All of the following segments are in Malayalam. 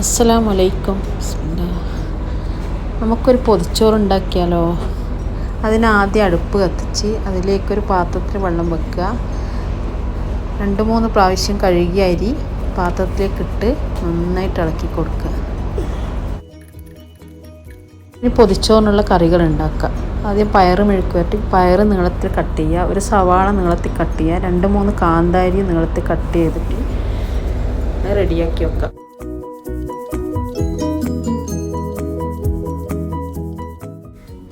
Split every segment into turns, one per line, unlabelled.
അസ്സലാമു അലൈക്കും. നമുക്കൊരു പൊതിച്ചോറ് ഉണ്ടാക്കിയാലോ. അതിനാദ്യം അടുപ്പ് കത്തിച്ച് അതിലേക്കൊരു പാത്രത്തിൽ വെള്ളം വെക്കുക. 2-3 പ്രാവശ്യം കഴുകിയ അരി പാത്രത്തിലേക്കിട്ട് നന്നായിട്ട് ഇളക്കി കൊടുക്കുക. ഇനി പൊതിച്ചോറിനുള്ള കറികൾ ഉണ്ടാക്കുക. ആദ്യം പയർ മെഴുക്ക് വരട്ടി പയർ നീളത്തിൽ കട്ട് ചെയ്യുക. ഒരു സവാള നീളത്തിൽ കട്ട് ചെയ്യുക. 2-3 കാന്താരി നീളത്തിൽ കട്ട് ചെയ്തിട്ട് റെഡിയാക്കി വെക്കുക.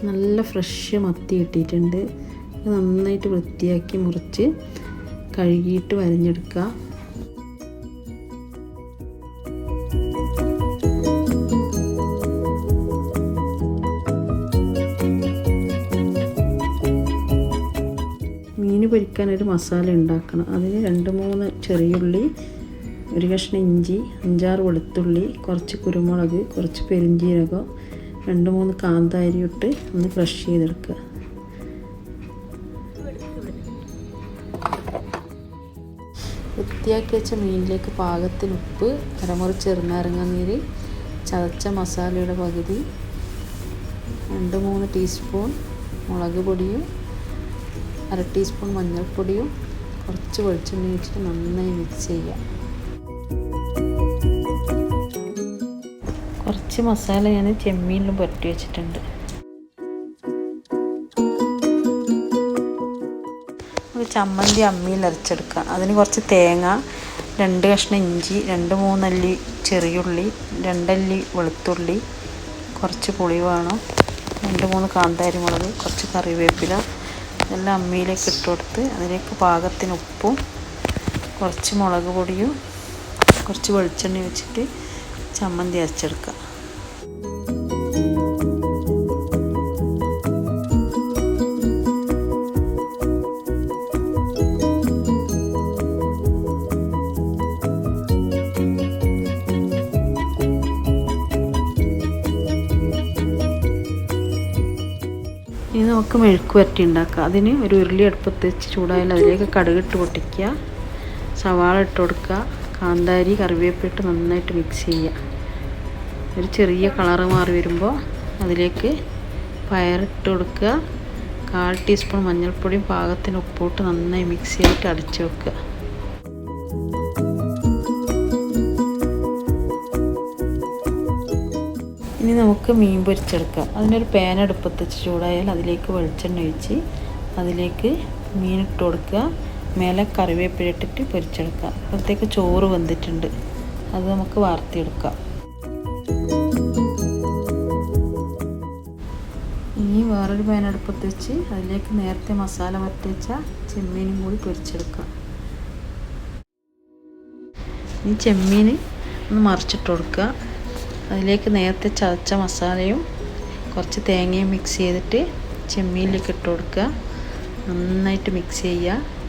നല്ല ഫ്രഷ് മത്തി കിട്ടിയിട്ടുണ്ട്. നന്നായിട്ട് വൃത്തിയാക്കി മുറിച്ച് കഴുകിയിട്ട് വരഞ്ഞെടുക്കുക. മീൻ പൊരിക്കാനൊരു മസാല ഉണ്ടാക്കണം. അതിന് 2-3 ചെറിയുള്ളി, ഒരു കഷ്ണം ഇഞ്ചി, 5-6 വെളുത്തുള്ളി, കുറച്ച് കുരുമുളക്, കുറച്ച് പെരിഞ്ജീരകം, 2-3 കാന്താരി ഇട്ട് ഒന്ന് ക്രഷ് ചെയ്തെടുക്കുക. വൃത്തിയാക്കി വെച്ച മീനിലേക്ക് പാകത്തിന് ഉപ്പ്, അരമുറി ചെറുനാരങ്ങ നീര്, ചതച്ച മസാലയുടെ പകുതി, 2-3 ടീസ്പൂൺ മുളക് പൊടിയും 1/2 ടീസ്പൂൺ മഞ്ഞൾപ്പൊടിയും കുറച്ച് വെളിച്ചെണ്ണ ഒഴിച്ചിട്ട് നന്നായി മിക്സ് ചെയ്യുക. കുറച്ച് മസാല ഞാൻ ചെമ്മീനിലും പുരട്ടി വെച്ചിട്ടുണ്ട്. ഒരു ചമ്മന്തി അമ്മിയിൽ അരച്ചെടുക്കുക. അതിന് കുറച്ച് തേങ്ങ, 2 കഷ്ണം ഇഞ്ചി, 2-3 അല്ലി ചെറിയുള്ളി, 2 അല്ലി വെളുത്തുള്ളി, കുറച്ച് പുളി വേണം, 2-3 കാന്താരി മുളക്, കുറച്ച് കറിവേപ്പില ഇതെല്ലാം അമ്മിയിലേക്ക് ഇട്ട് കൊടുത്ത് അതിലേക്ക് പാകത്തിന് ഉപ്പും കുറച്ച് മുളക് പൊടിയും കുറച്ച് വെളിച്ചെണ്ണ വെച്ചിട്ട് ചമ്മന്തി അരച്ചെടുക്കുക. ഇനി നമുക്ക് മെഴുക്ക് വരട്ടി ഉണ്ടാക്കാം. അതിന് ഒരു ഉരുളി അടുപ്പത്ത് വെച്ച് ചൂടായാൽ അതിലേക്ക് കടുകിട്ട് പൊട്ടിക്കുക, സവാള ഇട്ട് കൊടുക്കുക, കാന്താരി കറിവേപ്പിട്ട് നന്നായിട്ട് മിക്സ് ചെയ്യുക. ഒരു ചെറിയ കളറ് മാറി വരുമ്പോൾ അതിലേക്ക് പയറിട്ട് കൊടുക്കുക. 1/4 ടീസ്പൂൺ മഞ്ഞൾപ്പൊടിയും പാകത്തിന് ഉപ്പിട്ട് നന്നായി മിക്സ് ചെയ്തിട്ട് അടച്ചു വെക്കുക. ഇനി നമുക്ക് മീൻ പൊരിച്ചെടുക്കാം. അതിനൊരു പാൻ അടുപ്പത്ത് വെച്ച് ചൂടായാൽ അതിലേക്ക് വെളിച്ചെണ്ണ ഒഴിച്ച് അതിലേക്ക് മീനിട്ട് കൊടുക്കുക. മേലെ കറിവേപ്പില ഇട്ടിട്ട് പൊരിച്ചെടുക്കുക. അപ്പോഴത്തേക്ക് ചോറ് വെന്തിട്ടുണ്ട്. അത് നമുക്ക് വാർത്തിയെടുക്കാം. ഇനി വേറൊരു പാൻ അടുപ്പത്ത് വെച്ച് അതിലേക്ക് നേരത്തെ മസാല വരട്ടി വെച്ച ചെമ്മീനും കൂടി പൊരിച്ചെടുക്കാം. ഇനി ചെമ്മീൻ ഒന്ന് മറിച്ചിട്ട് കൊടുക്കുക. അതിലേക്ക് നേരത്തെ ചതച്ച മസാലയും കുറച്ച് തേങ്ങയും മിക്സ് ചെയ്തിട്ട് ചെമ്മീനിലേക്ക് ഇട്ട് കൊടുക്കുക. നന്നായിട്ട് മിക്സ് ചെയ്യുക.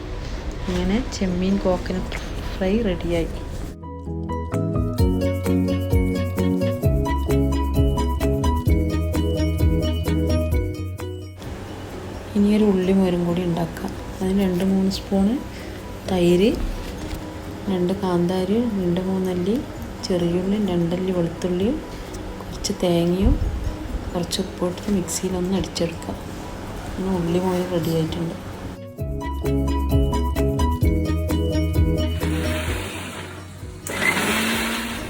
ഇങ്ങനെ ചെമ്മീൻ കോക്കനട്ട് ഫ്രൈ റെഡിയായി. ഇനിയൊരു ഉള്ളി മോരും കൂടി ഉണ്ടാക്കാം. അതിന് 2-3 സ്പൂണ് തൈര്, 2 കാന്താരി, 2-3 അല്ലി ചെറിയുള്ളി, 2 അല്ലി വെളുത്തുള്ളിയും കുറച്ച് തേങ്ങയും കുറച്ച് ഉപ്പിട്ട് മിക്സിയിലൊന്ന് അടിച്ചെടുക്കുക. അങ്ങനെ ഉള്ളി മോര് റെഡി ആയിട്ടുണ്ട്.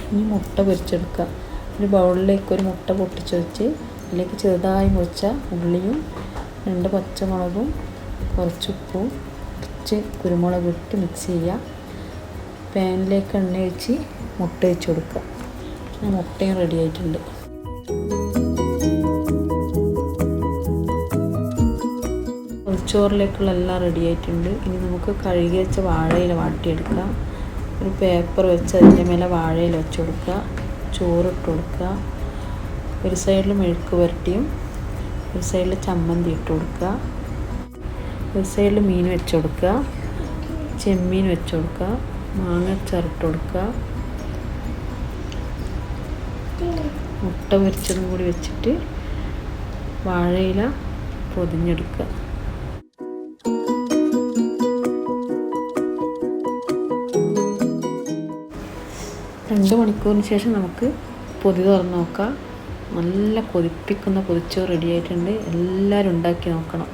ഇനി മുട്ട പൊരിച്ചെടുക്കുക. ഒരു ബൗളിലേക്ക് ഒരു മുട്ട പൊട്ടിച്ച് വെച്ച് അതിലേക്ക് ചെറുതായി മുറിച്ച ഉള്ളിയും 2 പച്ചമുളകും കുറച്ച് ഉപ്പും കുറച്ച് കുരുമുളക് ഇട്ട് മിക്സ് ചെയ്യുക. പാനിലേക്ക് എണ്ണ ഒഴിച്ച് മുട്ട ഒഴിച്ച് കൊടുക്കുക. മുട്ടയും റെഡി ആയിട്ടുണ്ട്. ചോറിലേക്കുള്ള എല്ലാം റെഡി ആയിട്ടുണ്ട്. ഇനി നമുക്ക് കഴുകി വെച്ച വാഴയില വാട്ടിയെടുക്കാം. ഒരു പേപ്പർ വെച്ച് അതിൻ്റെ മേലെ വാഴയില വെച്ച് കൊടുക്കുക. ചോറിട്ട് കൊടുക്കുക. ഒരു സൈഡിൽ മെഴുക്ക് പുരട്ടിയും ഒരു സൈഡിൽ ചമ്മന്തി ഇട്ട് കൊടുക്കുക. ഒരു സൈഡിൽ മീൻ വെച്ച് കൊടുക്കുക. ചെമ്മീൻ വെച്ച് കൊടുക്കുക. മാങ്ങ അച്ചാർ ഇട്ട് കൊടുക്കുക. മുട്ട പൊരിച്ചതും കൂടി വെച്ചിട്ട് വാഴയില പൊതിഞ്ഞെടുക്കുക. 2 മണിക്കൂറിന് ശേഷം നമുക്ക് പൊതി തുറന്ന് നോക്കാം. നല്ല കൊതിപ്പിക്കുന്ന പൊതിച്ചോറ് റെഡി ആയിട്ടുണ്ട്. എല്ലാവരും ഉണ്ടാക്കി നോക്കണം.